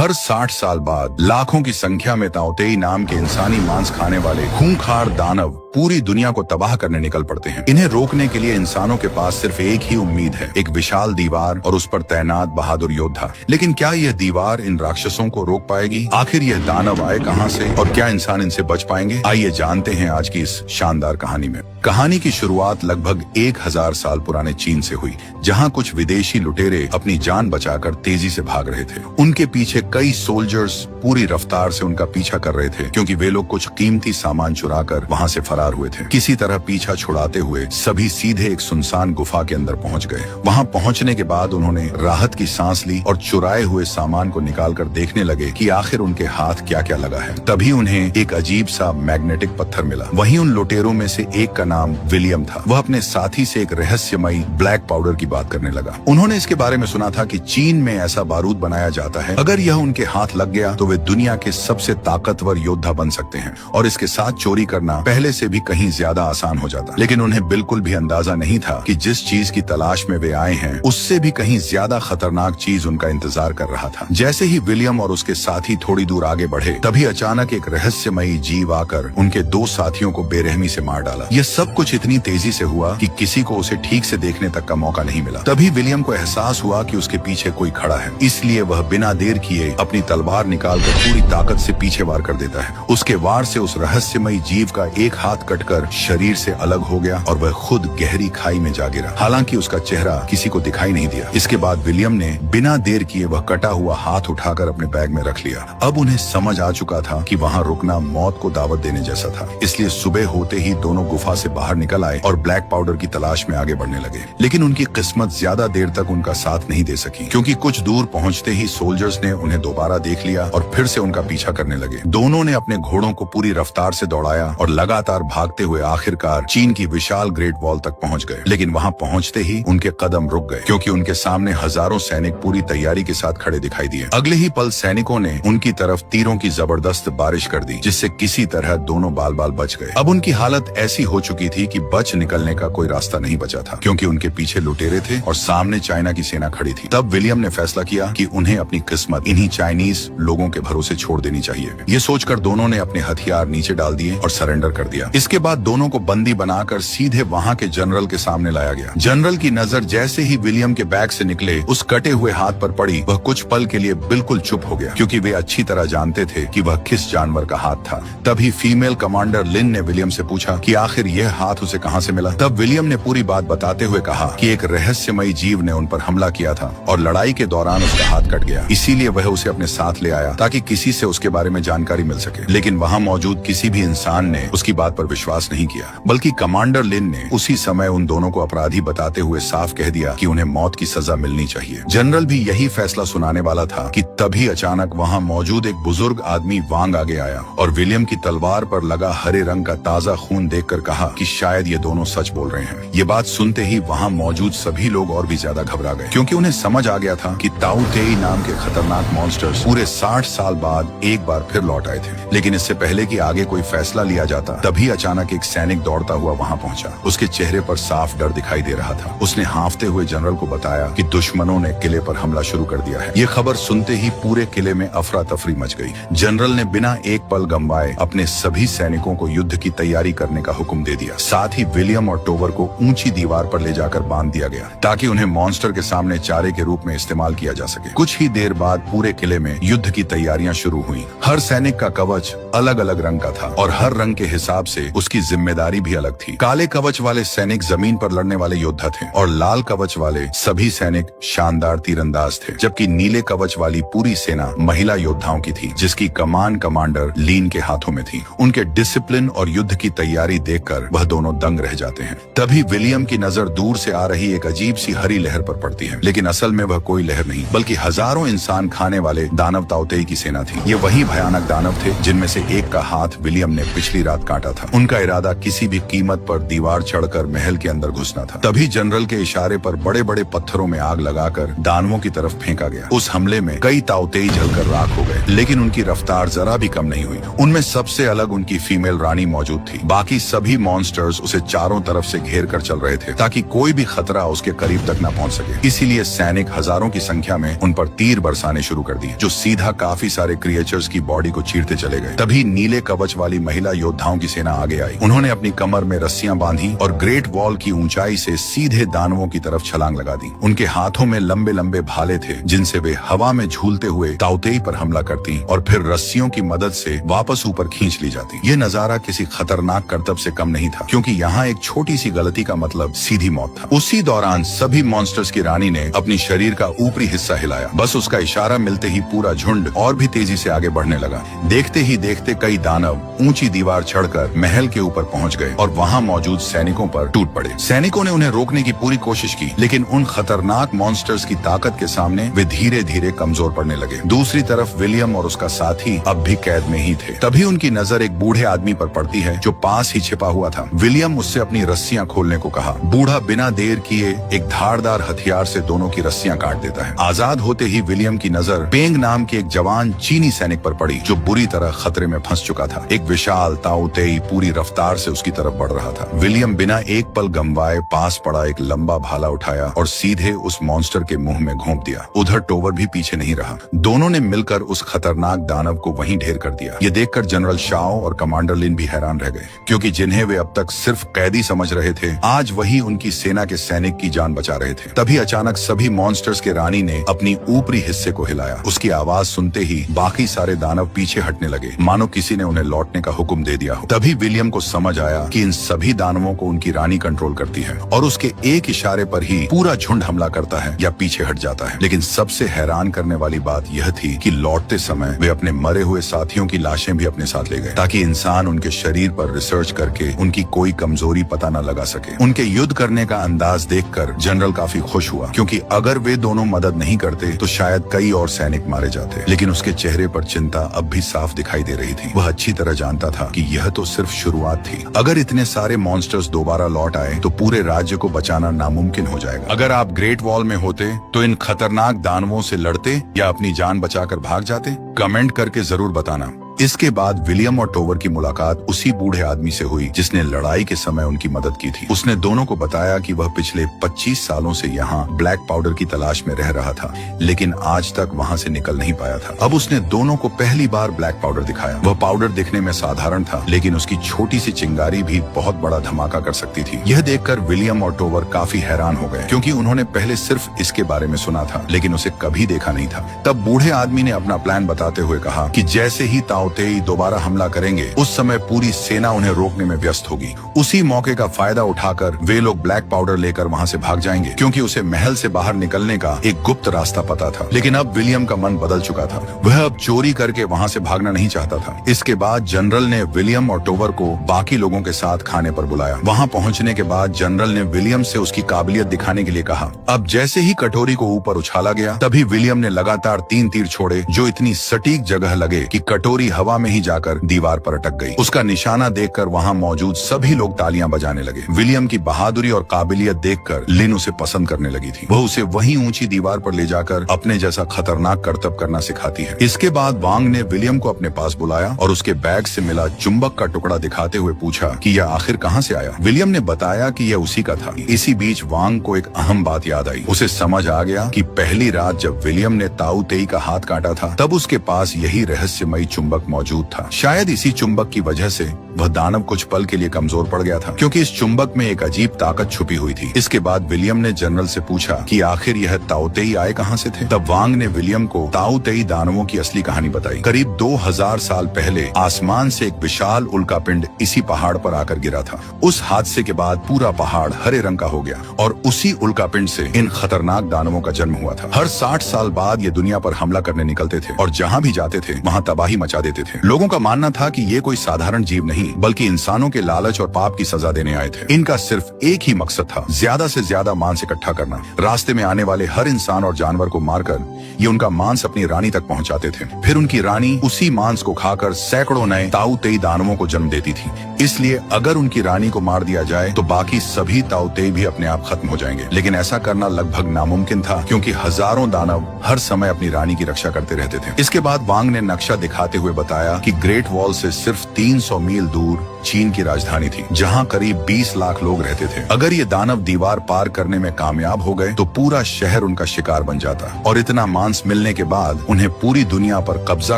हर 60 साल बाद लाखों की संख्या में ताओतेई नाम के इंसानी मांस खाने वाले खूंखार दानव पूरी दुनिया को तबाह करने निकल पड़ते हैं। इन्हें रोकने के लिए इंसानों के पास सिर्फ एक ही उम्मीद है, एक विशाल दीवार और उस पर तैनात बहादुर योद्धा। लेकिन क्या यह दीवार इन राक्षसों को रोक पाएगी? आखिर यह दानव आए कहां से और क्या इंसान इनसे बच पाएंगे? आइए जानते हैं आज की इस शानदार कहानी में। कहानी की शुरुआत लगभग 1000 साल पुराने चीन से हुई, जहां कुछ विदेशी लुटेरे अपनी जान बचाकर तेजी से भाग रहे थे। उनके पीछे कई सोल्जर्स पूरी रफ्तार से उनका पीछा कर रहे थे, क्योंकि वे लोग कुछ कीमती सामान चुराकर वहां से फरार हुए थे। किसी तरह पीछा छुड़ाते हुए सभी सीधे एक सुनसान गुफा के अंदर पहुंच गए। वहां पहुंचने के बाद उन्होंने राहत की सांस ली और चुराए हुए सामान को निकालकर देखने लगे कि आखिर उनके हाथ क्या क्या लगा है। तभी उन्हें एक अजीब सा मैग्नेटिक पत्थर मिला। वहीं उन लुटेरों में से एक का नाम विलियम था। वह अपने साथी से एक रहस्यमयी ब्लैक पाउडर की बात करने लगा। उन्होंने इसके बारे में सुना था कि चीन में ऐसा बारूद बनाया जाता है, अगर यह उनके हाथ लग गया तो वे दुनिया के सबसे ताकतवर योद्धा बन सकते हैं, और इसके साथ चोरी करना पहले से भी कहीं ज्यादा आसान हो जाता। लेकिन उन्हें बिल्कुल भी अंदाजा नहीं था कि जिस चीज की तलाश में वे आए हैं उससे भी कहीं ज्यादा खतरनाक चीज उनका इंतजार कर रहा था। जैसे ही विलियम और उसके साथी थोड़ी दूर आगे बढ़े, तभी अचानक एक रहस्यमयी जीव आकर उनके दो साथियों को बेरहमी से मार डाला। यह सब कुछ इतनी तेजी से हुआ कि किसी को उसे ठीक से देखने तक का मौका नहीं मिला। तभी विलियम को एहसास हुआ कि उसके पीछे कोई खड़ा है, इसलिए वह बिना देर किए अपनी तलवार निकालकर पूरी ताकत से पीछे वार कर देता है। उसके वार से उस रहस्यमयी जीव का एक हाथ कटकर शरीर से अलग हो गया और वह खुद गहरी खाई में जा गिरा। हालांकि उसका चेहरा किसी को दिखाई नहीं दिया। इसके बाद विलियम ने बिना देर किए वह कटा हुआ हाथ उठाकर अपने बैग में रख लिया। अब उन्हें समझ आ चुका था कि वहां रुकना मौत को दावत देने जैसा था, इसलिए सुबह होते ही दोनों गुफा से बाहर निकल आए और ब्लैक पाउडर की तलाश में आगे बढ़ने लगे। लेकिन उनकी किस्मत ज्यादा देर तक उनका साथ नहीं दे सकी, क्योंकि कुछ दूर पहुंचते ही सोल्जर्स ने उन्हें दोबारा देख लिया और फिर से उनका पीछा करने लगे। दोनों ने अपने घोड़ों को पूरी रफ्तार से दौड़ाया और लगातार भागते हुए आखिरकार चीन की विशाल ग्रेट वॉल तक पहुंच गए। लेकिन वहां पहुंचते ही उनके कदम रुक गए, क्योंकि उनके सामने हजारों सैनिक पूरी तैयारी के साथ खड़े दिखाई दिए। अगले ही पल सैनिकों ने उनकी तरफ तीरों की जबरदस्त बारिश कर दी, जिससे किसी तरह दोनों बाल बाल बच गए। अब उनकी हालत ऐसी हो चुकी थी कि बच निकलने का कोई रास्ता नहीं बचा था, क्योंकि उनके पीछे लुटेरे थे और सामने चाइना की सेना खड़ी थी। तब विलियम ने फैसला किया कि उन्हें अपनी किस्मत इन्हीं चाइनीज लोगों के भरोसे छोड़ देनी चाहिए। ये सोचकर दोनों ने अपने हथियार नीचे डाल दिए और सरेंडर कर दिया। इसके बाद दोनों को बंदी बनाकर सीधे वहां के जनरल के सामने लाया गया। जनरल की नजर जैसे ही विलियम के बैग से निकले उस कटे हुए हाथ पर पड़ी, वह कुछ पल के लिए बिल्कुल चुप हो गया, क्योंकि वे अच्छी तरह जानते थे कि वह किस जानवर का हाथ था। तभी फीमेल कमांडर लिन ने विलियम से पूछा कि आखिर यह हाथ उसे कहां से मिला। तब विलियम ने पूरी बात बताते हुए कहा कि एक रहस्यमयी जीव ने उन पर हमला किया था और लड़ाई के दौरान उसका हाथ कट गया, इसीलिए वह उसे अपने साथ ले आया ताकि किसी से उसके बारे में जानकारी मिल सके। लेकिन वहां मौजूद किसी भी इंसान ने उसकी बात पर विश्वास नहीं किया, बल्कि कमांडर लिन ने उसी समय उन दोनों को अपराधी बताते हुए साफ कह दिया कि उन्हें मौत की सजा मिलनी चाहिए। जनरल भी यही फैसला सुनाने वाला था कि तभी अचानक वहां मौजूद एक बुजुर्ग आदमी वांग आगे आया और विलियम की तलवार पर लगा हरे रंग का ताजा खून देखकर कहा कि शायद ये दोनों सच बोल रहे हैं। ये बात सुनते ही वहां मौजूद सभी लोग और भी ज्यादा घबरा गए, क्योंकि उन्हें समझ आ गया था कि ताओतेई नाम के खतरनाक मॉन्स्टर्स पूरे 60 साल बाद एक बार फिर लौट आए थे। लेकिन इससे पहले कि आगे कोई फैसला लिया जाता, तभी अचानक एक सैनिक दौड़ता हुआ वहां पहुंचा। उसके चेहरे पर साफ डर दिखाई दे रहा था। उसने हांफते हुए जनरल को बताया कि दुश्मनों ने किले पर हमला शुरू कर दिया है। ये खबर सुनते ही पूरे किले में अफरा तफरी मच गई। जनरल ने बिना एक पल गंवाए अपने सभी सैनिकों को युद्ध की तैयारी करने का हुक्म दे दिया। साथ ही विलियम और टोवर को ऊंची दीवार पर ले जाकर बांध दिया गया, ताकि उन्हें मॉन्स्टर के सामने चारे के रूप में इस्तेमाल किया जा सके। कुछ ही देर बाद पूरे किले में युद्ध की तैयारियां शुरू हुई। हर सैनिक का कवच अलग अलग रंग का था और हर रंग के हिसाब से उसकी जिम्मेदारी भी अलग थी। काले कवच वाले सैनिक जमीन पर लड़ने वाले योद्धा थे और लाल कवच वाले सभी सैनिक शानदार तीरंदाज थे, जबकि नीले कवच वाली पूरी सेना महिला योद्धाओं की थी, जिसकी कमान कमांडर लीन के हाथों में थी। उनके डिसिप्लिन और युद्ध की तैयारी देखकर वह दोनों दंग रह जाते हैं। तभी विलियम की नजर दूर से आ रही एक अजीब सी हरी लहर पर पड़ती है, लेकिन असल में वह कोई लहर नहीं, बल्कि हजारों इंसान खाने वाले दानव ताओतेई की सेना थी। ये वही भयानक दानव थे जिनमें से एक का हाथ विलियम ने पिछली रात काटा था। उनका इरादा किसी भी कीमत पर दीवार चढ़कर महल के अंदर घुसना था। तभी जनरल के इशारे पर बड़े बड़े पत्थरों में आग लगाकर दानवों की तरफ फेंका गया। उस हमले में कई ताउतेई जलकर राख हो गए, लेकिन उनकी रफ्तार जरा भी कम नहीं हुई। उनमें सबसे अलग उनकी फीमेल रानी मौजूद थी। बाकी सभी मॉन्स्टर्स उसे चारों तरफ से घेर कर चल रहे थे ताकि कोई भी खतरा उसके करीब तक न पहुंच सके। इसीलिए सैनिक हजारों की संख्या में उन पर तीर बरसाने शुरू कर दिए, जो सीधा काफी सारे क्रिएचर्स की बॉडी को चीरते चले गए। तभी नीले कवच वाली महिला योद्धाओं की सेना आगे आई। उन्होंने अपनी कमर में रस्सियां बांधी और ग्रेट वॉल की ऊंचाई से सीधे दानवों की तरफ छलांग लगा दी। उनके हाथों में लंबे लंबे भाले थे, जिनसे वे हवा में झूलते हुए ताउतेई पर हमला करती और फिर रस्सियों की मदद से वापस ऊपर खींच ली जाती। ये नजारा किसी खतरनाक करतब से कम नहीं था, क्योंकि यहाँ एक छोटी सी गलती का मतलब सीधी मौत था। उसी दौरान सभी मॉन्स्टर्स की रानी ने अपनी शरीर का ऊपरी हिस्सा हिलाया। बस उसका इशारा मिलते ही पूरा झुंड और भी तेजी से आगे बढ़ने लगा। देखते ही देखते कई दानव ऊंची दीवार चढ़कर महल के ऊपर पहुंच गए और वहां मौजूद सैनिकों पर टूट पड़े। सैनिकों ने उन्हें रोकने की पूरी कोशिश की, लेकिन उन खतरनाक मॉन्स्टर्स की ताकत के सामने वे धीरे धीरे कमजोर पड़ने लगे। दूसरी तरफ विलियम और उसका साथी अब भी कैद में ही थे। तभी उनकी नजर एक बूढ़े आदमी पर पड़ती है, जो पास ही छिपा हुआ था। विलियम उससे अपनी रस्सियां खोलने को कहा। बूढ़ा बिना देर किए एक धारदार हथियार से दोनों की रस्सियां काट देता है। आजाद होते ही विलियम की नजर पेंग नाम के एक जवान चीनी सैनिक पर पड़ी, जो बुरी तरह खतरे में फंस चुका था। एक विशाल ताउतेई पूरी रफ्तार से उसकी तरफ बढ़ रहा था। विलियम बिना एक पल गंवाए पास पड़ा एक लंबा भाला उठाया और सीधे उस मॉन्स्टर के मुंह में घोंप दिया। उधर टोवर भी पीछे नहीं रहा। दोनों ने मिलकर उस खतरनाक दानव को वहीं ढेर कर दिया। ये देखकर जनरल शाओ और कमांडर लिन भी हैरान रह गए, क्योंकि जिन्हें वे अब तक सिर्फ कैदी समझ रहे थे, आज वही उनकी सेना के सैनिक की जान बचा रहे थे। तभी अचानक सभी मॉन्स्टर्स के रानी ने अपनी ऊपरी हिस्से को हिलाया। उसकी आवाज सुनते ही बाकी सारे दानव पीछे हटने लगे, मानो किसी ने उन्हें लौटने का हुक्म दे दिया हो। तभी विलियम को समझ आया कि इन सभी दानवों को उनकी रानी कंट्रोल करती है और उसके एक इशारे पर ही पूरा झुंड हमला करता है या पीछे हट जाता है। लेकिन सबसे हैरान करने वाली बात यह थी कि लौटते समय वे अपने मरे हुए साथियों की लाशें भी अपने साथ ले गए, ताकि इंसान उनके शरीर पर रिसर्च करके उनकी कोई कमजोरी पता न लगा सके। उनके युद्ध करने का अंदाज देखकर जनरल काफी खुश हुआ, क्योंकि अगर वे दोनों मदद नहीं करते तो शायद कई और सैनिक मारे जाते। लेकिन उसके चेहरे पर चिंता अब भी साफ दिखाई दे रही थी। वह अच्छी तरह जानता था कि यह तो सिर्फ शुरुआत थी। अगर इतने सारे मॉन्स्टर्स दोबारा लौट आए तो पूरे राज्य को बचाना नामुमकिन हो जाएगा। अगर आप ग्रेट वॉल में होते तो इन खतरनाक दानवों से लड़ते या अपनी जान बचाकर भाग जाते? कमेंट करके जरूर बताना। इसके बाद विलियम और टोवर की मुलाकात उसी बूढ़े आदमी से हुई जिसने लड़ाई के समय उनकी मदद की थी। उसने दोनों को बताया कि वह पिछले 25 सालों से यहाँ ब्लैक पाउडर की तलाश में रह रहा था, लेकिन आज तक वहाँ से निकल नहीं पाया था। अब उसने दोनों को पहली बार ब्लैक पाउडर दिखाया। वह पाउडर दिखने में साधारण था, लेकिन उसकी छोटी सी चिंगारी भी बहुत बड़ा धमाका कर सकती थी। यह देखकर विलियम और टोवर काफी हैरान हो गए, क्योंकि उन्होंने पहले सिर्फ इसके बारे में सुना था, लेकिन उसे कभी देखा नहीं था। तब बूढ़े आदमी ने अपना प्लान बताते हुए कहा कि जैसे ही ताउतेई दोबारा हमला करेंगे, उस समय पूरी सेना उन्हें रोकने में व्यस्त होगी। उसी मौके का फायदा उठाकर वे लोग ब्लैक पाउडर लेकर वहां से भाग जाएंगे, क्योंकि उसे महल से बाहर निकलने का एक गुप्त रास्ता पता था। लेकिन अब विलियम का मन बदल चुका था। वह अब चोरी करके वहां से भागना नहीं चाहता था। इसके बाद जनरल ने विलियम और टोवर को बाकी लोगों के साथ खाने पर बुलाया। वहां पहुंचने के बाद जनरल ने विलियम से उसकी काबिलियत दिखाने के लिए कहा। अब जैसे ही कटोरी को ऊपर उछाला गया, तभी विलियम ने लगातार 3 तीर छोड़े, जो इतनी सटीक जगह लगे कि कटोरी हवा में ही जाकर दीवार पर अटक गई। उसका निशाना देखकर वहां मौजूद सभी लोग तालियां बजाने लगे। विलियम की बहादुरी और काबिलियत देखकर लिन उसे पसंद करने लगी थी। वह उसे वहीं ऊंची दीवार पर ले जाकर अपने जैसा खतरनाक करतब करना सिखाती है। इसके बाद वांग ने विलियम को अपने पास बुलाया और उसके बैग से मिला चुंबक का टुकड़ा दिखाते हुए पूछा कि यह आखिर कहां से आया। विलियम ने बताया कि यह उसी का था। इसी बीच वांग को एक अहम बात याद आई। उसे समझ आ गया कि पहली रात जब विलियम ने ताउतेई का हाथ काटा था, तब उसके पास यही रहस्यमयी चुंबक मौजूद था। शायद इसी चुंबक की वजह से वह दानव कुछ पल के लिए कमजोर पड़ गया था, क्योंकि इस चुंबक में एक अजीब ताकत छुपी हुई थी। इसके बाद विलियम ने जनरल से पूछा कि आखिर यह ताउतेई आए कहां से थे। तब वांग ने विलियम को ताउतेई दानवों की असली कहानी बताई। करीब 2000 साल पहले आसमान से एक विशाल उल्कापिंड इसी पहाड़ पर आकर गिरा था। उस हादसे के बाद पूरा पहाड़ हरे रंग का हो गया और उसी उल्कापिंड से इन खतरनाक दानवों का जन्म हुआ था। हर 60 साल बाद ये दुनिया पर हमला करने निकलते थे और जहां भी जाते थे वहां तबाही मचा देते थे। लोगों का मानना था कि ये कोई साधारण जीव नहीं, बल्कि इंसानों के लालच और पाप की सजा देने आए थे। इनका सिर्फ एक ही मकसद था, ज्यादा से ज्यादा मांस इकट्ठा करना। रास्ते में आने वाले हर इंसान और जानवर को मारकर ये उनका मांस अपनी रानी तक पहुंचाते थे। फिर उनकी रानी उसी मांस को खाकर सैकड़ों नए ताउतेई दानवों को जन्म देती थी। इसलिए अगर उनकी रानी को मार दिया जाए तो बाकी सभी ताओतेई भी अपने आप खत्म हो जाएंगे। लेकिन ऐसा करना लगभग नामुमकिन था, क्योंकि हजारों दानव हर समय अपनी रानी की रक्षा करते रहते थे। इसके बाद वांग ने नक्शा दिखाते हुए बताया कि ग्रेट वॉल से सिर्फ 300 मील दूर चीन की राजधानी थी, जहां करीब 20 लाख लोग रहते थे। अगर ये दानव दीवार पार करने में कामयाब हो गए तो पूरा शहर उनका शिकार बन जाता, और इतना मांस मिलने के बाद उन्हें पूरी दुनिया पर कब्जा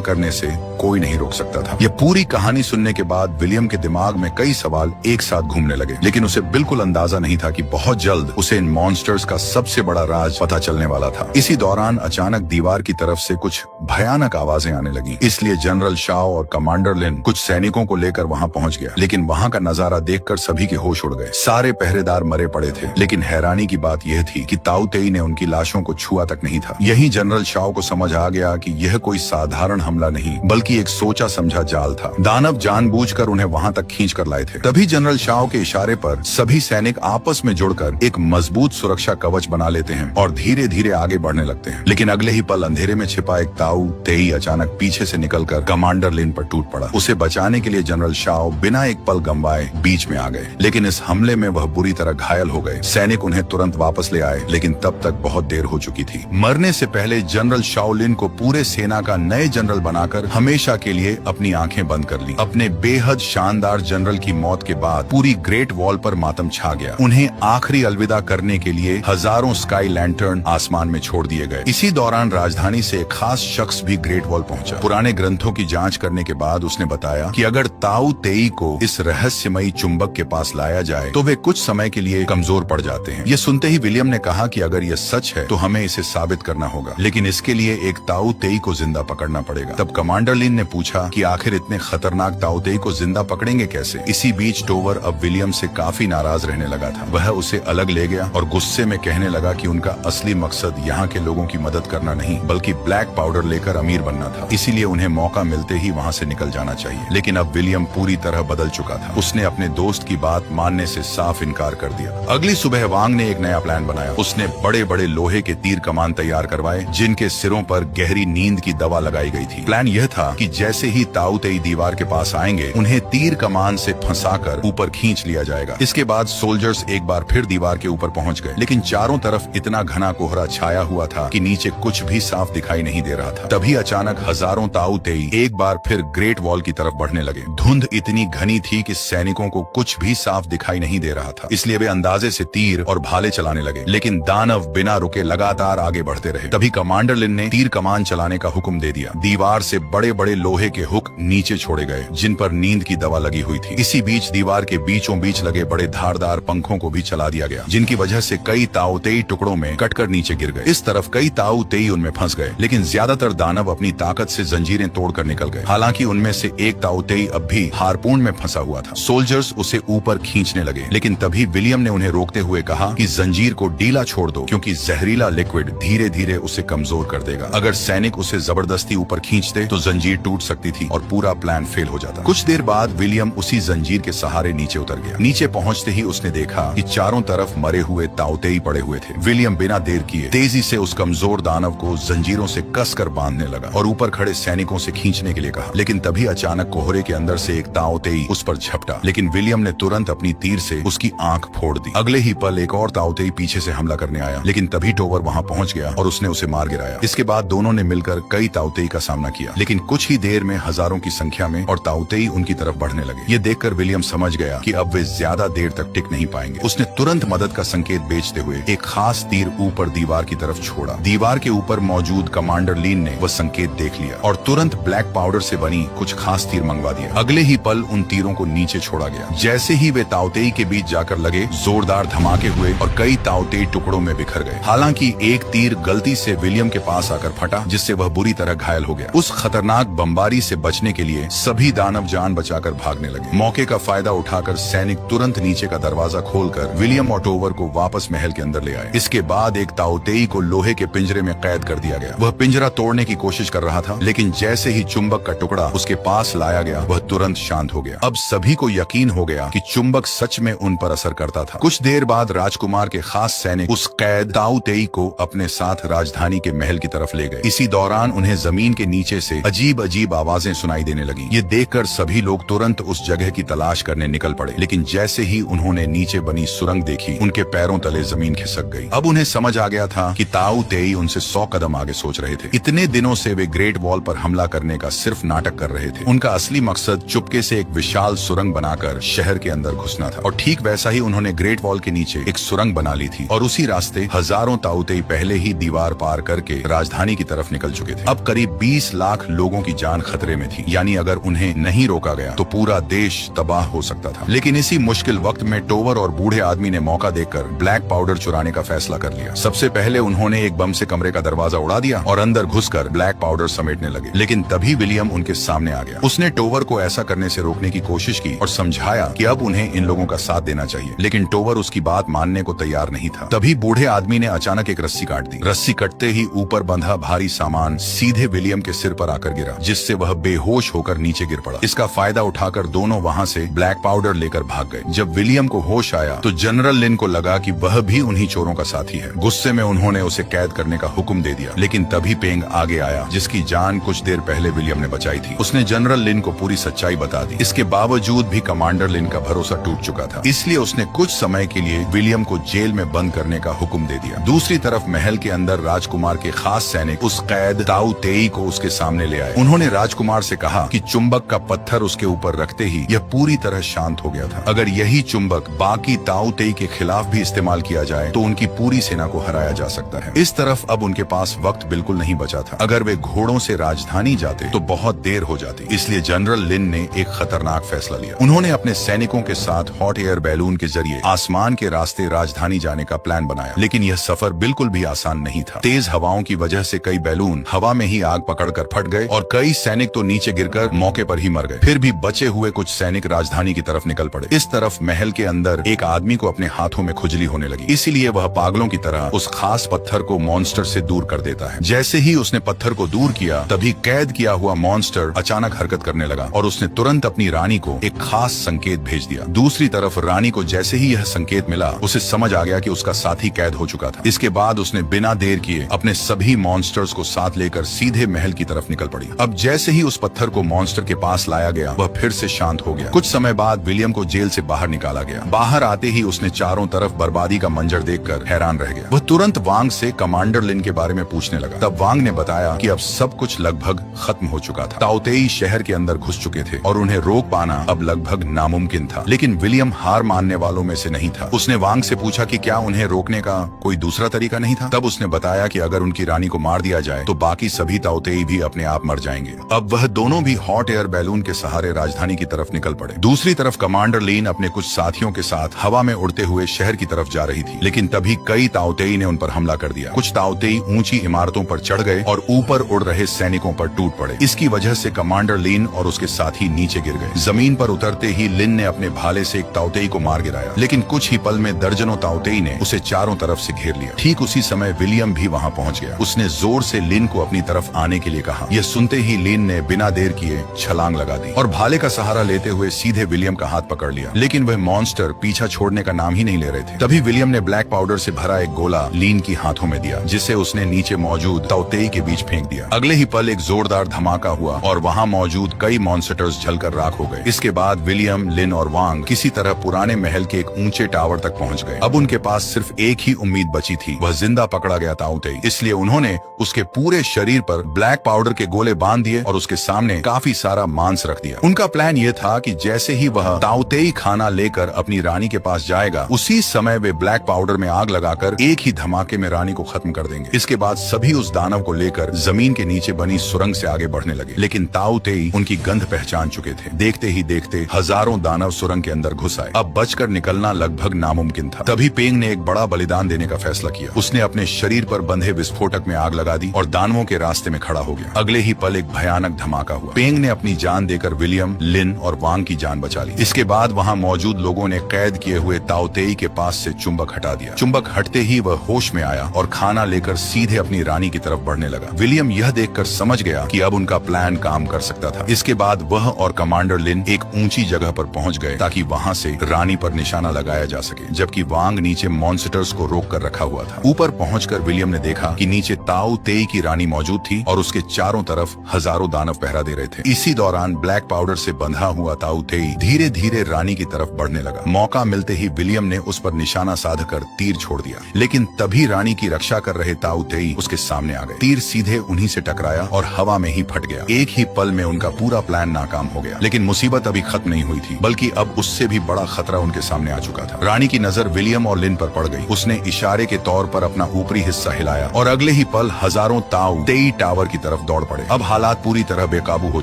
करने से कोई नहीं रोक सकता था। यह पूरी कहानी सुनने के बाद विलियम के दिमाग में कई सवाल एक साथ घूमने लगे, लेकिन उसे बिल्कुल अंदाजा नहीं था कि बहुत जल्द उसे इन मॉन्स्टर्स का सबसे बड़ा राज पता चलने वाला था। इसी दौरान अचानक दीवार की तरफ से कुछ भयानक आवाजें आने लगी, इसलिए जनरल शाओ और कमांडर लिन कुछ सैनिकों को लेकर वहां पहुंच गया। लेकिन वहां का नजारा देखकर सभी के होश उड़ गए। सारे पहरेदार मरे पड़े थे, लेकिन हैरानी की बात यह थी कि ताओतेई ने उनकी लाशों को छुआ तक नहीं था। यही जनरल शाओ को समझ आ गया कि यह कोई साधारण हमला नहीं, बल्कि एक सोचा समझा जाल था। दानव जानबूझकर उन्हें वहां तक खींच कर लाए थे। तभी जनरल शाओ के इशारे पर सभी सैनिक आपस में जुड़कर एक मजबूत सुरक्षा कवच बना लेते हैं और धीरे धीरे आगे बढ़ने लगते हैं। लेकिन अगले ही पल अंधेरे में छिपा एक ताओतेई अचानक पीछे से निकलकर कमांडर लिन पर टूट पड़ा। उसे बचाने के लिए जनरल शाओ बिना एक पल गंवाए बीच में आ गए, लेकिन इस हमले में वह बुरी तरह घायल हो गए। सैनिक उन्हें तुरंत वापस ले आए, लेकिन तब तक बहुत देर हो चुकी थी। मरने से पहले जनरल शाओलिन को पूरे सेना का नए जनरल बनाकर हमेशा के लिए अपनी आंखें बंद कर ली। अपने बेहद शानदार जनरल की मौत के बाद पूरी ग्रेट वॉल पर मातम छा गया। उन्हें आखिरी अलविदा करने के लिए हजारों स्काई लैंटर्न आसमान में छोड़ दिए गए। इसी दौरान राजधानी से एक खास शख्स भी ग्रेट वॉल पहुंचा। पुराने ग्रंथों की जांच करने के बाद उसने बताया कि अगर ताओतेई को इस रहस्यमयी चुंबक के पास लाया जाए तो वे कुछ समय के लिए कमजोर पड़ जाते हैं। ये सुनते ही विलियम ने कहा कि अगर यह सच है तो हमें इसे साबित करना होगा, लेकिन इसके लिए एक ताओतेई को जिंदा पकड़ना पड़ेगा। तब कमांडर लिन ने पूछा कि आखिर इतने खतरनाक ताओतेई को जिंदा पकड़ेंगे कैसे। इसी बीच टोवर अब विलियम से काफी नाराज रहने लगा था। वह उसे अलग ले गया और गुस्से में कहने लगा कि उनका असली मकसद यहाँ के लोगों की मदद करना नहीं, बल्कि ब्लैक पाउडर लेकर अमीर बनना था। इसीलिए उन्हें मौका मिलते ही वहाँ से निकल जाना चाहिए। लेकिन अब विलियम पूरी तरह बदल चुका था। उसने अपने दोस्त की बात मानने से साफ इनकार कर दिया। अगली सुबह वांग ने एक नया प्लान बनाया। उसने बड़े बड़े लोहे के तीर कमान तैयार करवाए, जिनके सिरों पर गहरी नींद की दवा लगाई गई थी। प्लान यह था कि जैसे ही ताओतेई दीवार के पास आएंगे, उन्हें तीर कमान से फंसाकर ऊपर खींच लिया जाएगा। इसके बाद सोल्जर्स एक बार फिर दीवार के ऊपर पहुंच गए, लेकिन चारों तरफ इतना घना कोहरा छाया हुआ था कि नीचे कुछ भी साफ दिखाई नहीं दे रहा था। तभी अचानक हजारों ताओतेई एक बार फिर ग्रेट वॉल की तरफ बढ़ने लगे। धुंध इतनी घनी थी कि सैनिकों को कुछ भी साफ दिखाई नहीं दे रहा था, इसलिए वे अंदाजे से तीर और भाले चलाने लगे। लेकिन दानव बिना रुके लगातार आगे बढ़ते रहे। तभी कमांडर लिन ने तीर कमान चलाने का हुक्म दे दिया। दीवार से बड़े बड़े लोहे के हुक नीचे छोड़े गए, जिन पर नींद की दवा लगी हुई थी। इसी बीच दीवार के बीचों बीच लगे बड़े धारदार पंखों को भी चला दिया गया, जिनकी वजह से कई ताओतेई टुकड़ों में कटकर नीचे गिर गए। इस तरफ कई ताओतेई उनमें फंस गए, लेकिन ज्यादातर दानव अपनी ताकत से जंजीरें तोड़कर निकल गए। हालांकि उनमें से एक ताओतेई अब भी हारपून में फंसा हुआ था। सोल्जर्स उसे ऊपर खींचने लगे, लेकिन तभी विलियम ने उन्हें रोकते हुए कहा कि जंजीर को ढीला छोड़ दो, क्योंकि जहरीला लिक्विड धीरे धीरे उसे कमजोर कर देगा। अगर सैनिक उसे जबरदस्ती ऊपर खींचते तो जंजीर टूट सकती थी और पूरा प्लान फेल हो जाता। कुछ देर बाद विलियम उसी जंजीर के सहारे नीचे उतर गया। नीचे पहुंचते ही उसने देखा कि चारों तरफ मरे हुए ताओतेई पड़े हुए थे। विलियम बिना देर किए तेजी से उस कमजोर दानव को जंजीरों से कसकर बांधने लगा और ऊपर खड़े सैनिकों से खींचने के लिए कहा। लेकिन तभी अचानक कोहरे के अंदर से एक ताओतेई उस पर झपटा, लेकिन विलियम ने तुरंत अपनी तीर से उसकी आंख फोड़ दी। अगले ही पल एक और ताओतेई पीछे से हमला करने आया, लेकिन तभी टोवर वहां पहुंच गया और उसने उसे मार गिराया। इसके बाद दोनों ने मिलकर कई ताओतेई का सामना किया, लेकिन कुछ ही देर में हजारों की संख्या में और ताओतेई उनकी तरफ बढ़ने लगे। ये देखकर विलियम समझ गया कि अब वे ज्यादा देर तक टिक नहीं पाएंगे। उसने तुरंत मदद का संकेत बेचते हुए एक खास तीर ऊपर दीवार की तरफ छोड़ा। दीवार के ऊपर मौजूद कमांडर लीन ने वह संकेत देख लिया और तुरंत ब्लैक पाउडर से बनी कुछ खास तीर मंगवा दिया। अगले ही पल उन तीरों को नीचे छोड़ा गया। जैसे ही वे ताओतेई के बीच जाकर लगे, जोरदार धमाके हुए और कई ताओतेई टुकड़ों में बिखर गए। हालांकि एक तीर गलती से विलियम के पास आकर फटा, जिससे वह बुरी तरह घायल हो गया। उस खतरनाक बमबारी से बचने के लिए सभी दानव जान बचाकर भागने लगे। मौके का फायदा उठाकर सैनिक तुरंत नीचे का दरवाजा खोलकर विलियम और टोवर को वापस महल के अंदर ले आए। इसके बाद एक ताओतेई को लोहे के पिंजरे में कैद कर दिया गया। वह पिंजरा तोड़ने की कोशिश कर रहा था, लेकिन जैसे ही चुंबक का टुकड़ा उसके पास लाया गया, वह तुरंत शांत हो गया। अब सभी को यकीन हो गया कि चुंबक सच में उन पर असर करता था। कुछ देर बाद राजकुमार के खास सैनिक उस कैद ताऊ तेई को अपने साथ राजधानी के महल की तरफ ले गए। इसी दौरान उन्हें जमीन के नीचे से अजीब अजीब आवाजें सुनाई देने लगी। ये देखकर सभी लोग तुरंत उस जगह की तलाश करने निकल पड़े, लेकिन जैसे ही उन्होंने नीचे बनी सुरंग देखी, उनके पैरों तले जमीन खिसक गई। अब उन्हें समझ आ गया था कि ताऊ तेई उनसे 100 कदम आगे सोच रहे थे। इतने दिनों से वे ग्रेट वॉल पर हमला करने का सिर्फ नाटक कर रहे थे। उनका असली मकसद चुपके से एक विशाल सुरंग बनाकर शहर के अंदर घुसना था। और ठीक वैसा ही उन्होंने ग्रेट वॉल के नीचे एक सुरंग बना ली थी और उसी रास्ते हजारों ताऊ तेई पहले ही दीवार पार करके राजधानी की तरफ निकल चुके थे। अब करीब 20 लाख लोगों की जान खतरे में थी, यानी अगर उन्हें नहीं रोका गया तो पूरा देश तबाह हो सकता था। लेकिन इसी मुश्किल वक्त में टोवर और बूढ़े आदमी ने मौका देखकर ब्लैक पाउडर चुराने का फैसला कर लिया। सबसे पहले उन्होंने एक बम से कमरे का दरवाजा उड़ा दिया और अंदर घुसकर ब्लैक पाउडर समेटने लगे। लेकिन तभी विलियम उनके सामने आ गया। उसने टोवर को ऐसा करने से रोकने की कोशिश की और समझाया कि अब उन्हें इन लोगों का साथ देना चाहिए, लेकिन टोवर उसकी बात मानने को तैयार नहीं था। तभी बूढ़े आदमी ने अचानक एक रस्सी काट दी। रस्सी कटते ही ऊपर बंधा भारी सामान सीधे विलियम के सिर पर आकर गिरा, जिससे वह बेहोश होकर नीचे गिर पड़ा। इसका फायदा उठाकर दोनों वहां से ब्लैक पाउडर लेकर भाग गए। जब विलियम को होश आया तो जनरल लिन को लगा कि वह भी उन्हीं चोरों का साथी है। गुस्से में उन्होंने उसे कैद करने का हुक्म दे दिया, लेकिन तभी पेंग आगे आया, जिसकी जान कुछ देर पहले विलियम ने बचाई थी। उसने जनरल लिन को पूरी सच्चाई बता दी। इसके बावजूद भी कमांडर लिन का भरोसा टूट चुका था, इसलिए उसने कुछ समय के लिए विलियम को जेल में बंद करने का हुक्म दे दिया। दूसरी तरफ महल के अंदर राजकुमार के खास सैनिक उस कैद ताऊ तेई को उसके सामने ले आए। उन्होंने राजकुमार से कहा कि चुंबक का पत्थर उसके ऊपर रखते ही यह पूरी तरह शांत हो गया था। अगर यही चुंबक बाकी ताऊ तेई के खिलाफ भी इस्तेमाल किया जाए तो उनकी पूरी सेना को हराया जा सकता है। इस तरफ अब उनके पास वक्त बिल्कुल नहीं बचा था। अगर वे घोड़ों से राजधानी जाते तो बहुत देर हो जाती, इसलिए जनरल लिन ने एक खतरनाक फैसला लिया। उन्होंने अपने सैनिकों के साथ हॉट एयर बैलून के जरिए आसमान के रास्ते राजधानी जाने का प्लान बनाया, लेकिन यह सफर बिल्कुल भी आसान नहीं था। तेज हवाओं की वजह से कई बैलून हवा में ही आग पकड़कर फट गए और कई सैनिक तो नीचे गिरकर मौके पर ही मर गए। फिर भी बचे हुए कुछ सैनिक राजधानी की तरफ निकल पड़े। इस तरफ महल के अंदर एक आदमी को अपने हाथों में खुजली होने लगी, इसीलिए वह पागलों की तरह उस खास पत्थर को मॉन्स्टर से दूर कर देता है। जैसे ही उसने पत्थर को दूर किया, तभी कैद किया हुआ मॉन्स्टर अचानक हरकत करने लगा और उसने तुरंत अपनी रानी को एक खास संकेत भेज दिया। दूसरी तरफ रानी को जैसे ही यह संकेत मिला, उसे समझ आ गया कि उसका साथी कैद हो चुका था। इसके बाद उसने बिना देर किए अपने सभी मॉन्स्टर्स को साथ लेकर सीधे महल की तरफ निकल पड़ी। अब जैसे ही उस पत्थर को मॉन्स्टर के पास लाया गया, वह फिर से शांत हो गया। कुछ समय बाद विलियम को जेल से बाहर निकाला गया। बाहर आते ही उसने चारों तरफ बर्बादी का मंजर देखकर हैरान रह गया। वह तुरंत वांग से कमांडर लिन के बारे में पूछने लगा। तब वांग ने बताया कि अब सब कुछ लगभग खत्म हो चुका था। ताऊ तेई शहर के अंदर घुस चुके थे और उन्हें रोक पाना अब लगभग नामुमकिन था। लेकिन विलियम हार मानने वालों में से नहीं था। उसने वांग से पूछा कि क्या उन्हें रोकने का कोई दूसरा तरीका नहीं था। तब उसने बताया कि अगर उनकी रानी को मार दिया जाए तो बाकी सभी ताऊ तेई भी अपने आप मर जाएंगे। अब वह दोनों भी हॉट एयर बैलून के सहारे राजधानी की तरफ निकल पड़े। दूसरी तरफ कमांडर लीन अपने कुछ साथियों के साथ हवा में उड़ते हुए शहर की तरफ जा रही थी, लेकिन तभी कई ताऊ तेई ने उन पर हमला कर दिया। कुछ ताऊ तेई ऊंची इमारतों पर चढ़ गए और ऊपर उड़ रहे सैनिकों पर टूट पड़े। इसकी वजह से कमांडर लीन और उसके साथी नीचे गिर गए। जमीन पर उतरते ही लिन ने अपने भाले से एक ताऊ तेई को मार गिराया, लेकिन कुछ ही पल में दर्जनों ताऊ तेई ने उसे चारों तरफ से घेर लिया। ठीक उसी समय विलियम भी वहां पहुंच गया। उसने जोर से लिन को अपनी तरफ आने के लिए कहा। यह सुनते ही लिन ने बिना देर किए छलांग लगा दी और भाले का सहारा लेते हुए सीधे विलियम का हाथ पकड़ लिया, लेकिन वह मॉन्स्टर पीछा छोड़ने का नाम ही नहीं ले रहे थे। तभी विलियम ने ब्लैक पाउडर से भरा एक गोला लीन की हाथों में दिया, जिसे उसने नीचे मौजूद ताऊ तेई के बीच फेंक दिया। अगले ही पल एक जोरदार धमाका हुआ और वहां मौजूद कई मॉन्स्टर्स जलकर राख हो गए। इसके बाद विलियम, लिन और वांग किसी तरह पुराने महल के एक ऊंचे टावर तक पहुंच गए। अब उनके पास सिर्फ एक ही उम्मीद बची थी, वह जिंदा पकड़ा गया ताऊ तेई। इसलिए उन्होंने उसके पूरे शरीर पर ब्लैक पाउडर के गोले बांध दिए और उसके सामने काफी सारा मांस रख दिया। उनका प्लान ये था कि जैसे ही वह ताऊ तेई खाना लेकर अपनी रानी के पास जाएगा, उसी समय वे ब्लैक पाउडर में आग लगाकर एक ही धमाके में रानी को खत्म कर देंगे। इसके बाद सभी उस दानव को लेकर जमीन के नीचे बनी सुरंग से आगे बढ़ने लगे, लेकिन ताऊ तेई उनकी गंध पहचान चुके थे। देखते ही देखते हजारों दानव सुरंग के अंदर घुस आए। अब बचकर निकलना लगभग नामुमकिन था। तभी पेंग ने एक बड़ा बलिदान देने का फैसला किया। उसने अपने शरीर पर बंधे विस्फोटक में आग लगा दी और दानवों के रास्ते में खड़ा हो गया। अगले ही पल एक भयानक धमाका हुआ। पेंग ने अपनी जान देकर विलियम, लिन और वांग की जान बचा ली। इसके बाद वहां मौजूद लोगों ने कैद किए हुए ताऊ तेई के पास से चुंबक हटा दिया। चुंबक हटते ही वह होश में आया और खाना लेकर सीधे अपनी रानी की तरफ बढ़ने लगा। विलियम यह देखकर समझ गया कि अब उनका प्लान काम कर सकता था। इसके बाद वह और कमांडर लिन एक ऊंची जगह पर पहुंच गए ताकि वहां से रानी पर निशाना लगाया जा सके, जबकि वांग नीचे मॉन्स्टर्स को रोक कर रखा हुआ था। ऊपर पहुंचकर विलियम ने देखा कि नीचे ताऊ तेई की रानी मौजूद थी और उसके चारों तरफ हजारों दानव पहरा दे रहे थे। इसी दौरान ब्लैक पाउडर से बंधा हुआ ताऊ तेई धीरे धीरे रानी की तरफ बढ़ने लगा। मौका मिलते ही विलियम ने उस पर निशाना साधकर तीर छोड़ दिया, लेकिन तभी रानी की रक्षा कर रहे ताऊ तेई उसके सामने आ गए। तीर सीधे उन्हीं से टकराया और हवा में ही फट गया। एक ही पल में उनका पूरा प्लान नाकाम हो गया। लेकिन मुसीबत अभी खत्म नहीं हुई थी, बल्कि अब उससे भी बड़ा खतरा उनके सामने आ चुका था। रानी की नजर विलियम और लिन पर पड़ गई। उसने इशारे के तौर पर अपना ऊपरी हिस्सा हिलाया और अगले ही पल हजारों ताऊ तेई टावर की तरफ दौड़ पड़े। अब हालात पूरी तरह बेकाबू हो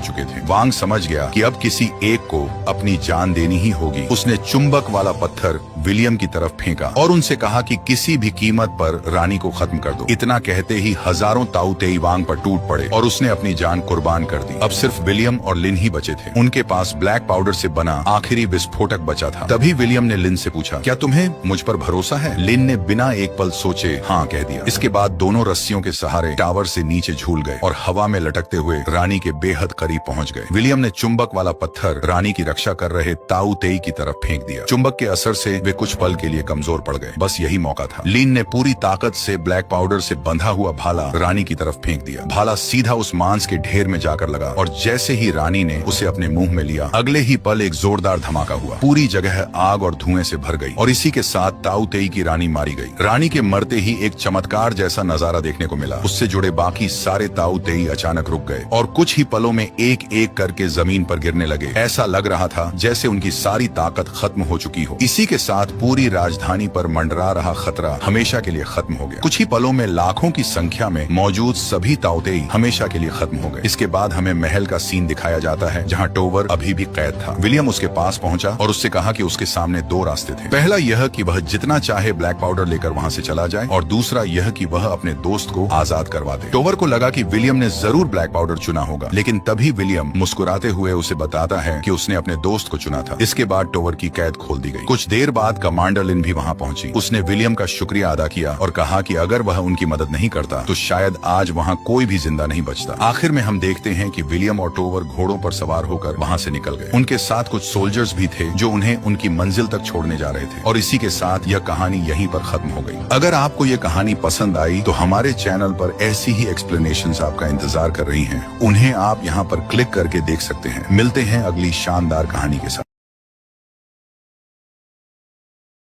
चुके थे। वांग समझ गया कि अब किसी एक को अपनी जान देनी ही होगी। उसने चुंबक वाला पत्थर विलियम की तरफ फेंका और उनसे कहा कि किसी भी कीमत पर रानी को खत्म कर दो। इतना कहते ही हजारों ताऊ तेई वांग पर टूट पड़े और उसने अपनी जान कुर्बान कर दी। अब सिर्फ विलियम और लिन ही बचे थे। उनके पास ब्लैक पाउडर से बना आखिरी विस्फोटक बचा था। तभी विलियम ने लिन से पूछा, क्या तुम्हें मुझ पर भरोसा है? लिन ने बिना एक पल सोचे हाँ कह दिया। इसके बाद दोनों रस्सियों के सहारे टावर से नीचे झूल गए और हवा में लटकते हुए रानी के बेहद करीब पहुंच गए। विलियम ने चुंबक वाला पत्थर रानी की रक्षा कर रहे ताऊ तेई की तरफ फेंक दिया। चुंबक के असर से वे कुछ पल के लिए कमजोर पड़ गए। बस यही मौका था। लिन ने पूरी ताकत से ब्लैक पाउडर से बंधा हुआ भाला रानी की तरफ फेंक दिया। भाला सीधा उस मांस के ढेर में जाकर लगा और जैसे ही रानी ने उसे अपने मुंह में लिया, अगले ही पल एक जोरदार धमाका हुआ। पूरी जगह आग और धुएं से भर गई और इसी के साथ ताऊ तेई की रानी मारी गई। रानी के मरते ही एक चमत्कार जैसा नजारा देखने को मिला। उससे जुड़े बाकी सारे ताऊ तेई अचानक रुक गए और कुछ ही पलों में एक एक करके जमीन पर गिरने लगे। ऐसा लग रहा था जैसे उनकी सारी ताकत खत्म हो चुकी हो। इसी के साथ पूरी राजधानी पर मंडरा रहा खतरा हमेशा के लिए खत्म हो गया। कुछ ही पलों में लाखों की संख्या में मौजूद सभी ताऊ तेई हमेशा के लिए खत्म हो गए। इसके बाद हमें महल का सीन दिखाया जाता है जहाँ टोवर अभी भी कैद था। विलियम उसके पास पहुंचा और उससे कहा कि उसके सामने दो रास्ते थे। पहला यह कि वह जितना चाहे ब्लैक पाउडर लेकर वहां से चला जाए और दूसरा यह कि वह अपने दोस्त को आजाद करवा दे। टोवर को लगा कि विलियम ने जरूर ब्लैक पाउडर चुना होगा, लेकिन तभी विलियम मुस्कुराते हुए उसे बताता है कि उसने अपने दोस्त को चुना था। इसके बाद टोवर की कैद खोल दी गई। कुछ देर बाद कमांडर लिन भी वहां पहुंची। उसने विलियम का शुक्रिया अदा किया और कहा कि अगर वह उनकी मदद नहीं करता तो शायद आज वहां कोई भी जिंदा नहीं बचता। आखिर में हम देखते हैं कि विलियम और टोवर घोड़ों पर सवार होकर वहां से निकल गए। उनके साथ कुछ सोल्जर्स भी थे जो उन्हें उनकी मंजिल तक छोड़ने जा रहे थे। और इसी के साथ यह कहानी यहीं पर खत्म हो गई। अगर आपको यह कहानी पसंद आई तो हमारे चैनल पर ऐसी ही एक्सप्लेनेशंस आपका इंतजार कर रही हैं। उन्हें आप यहाँ पर क्लिक करके देख सकते हैं। मिलते हैं अगली शानदार कहानी के साथ।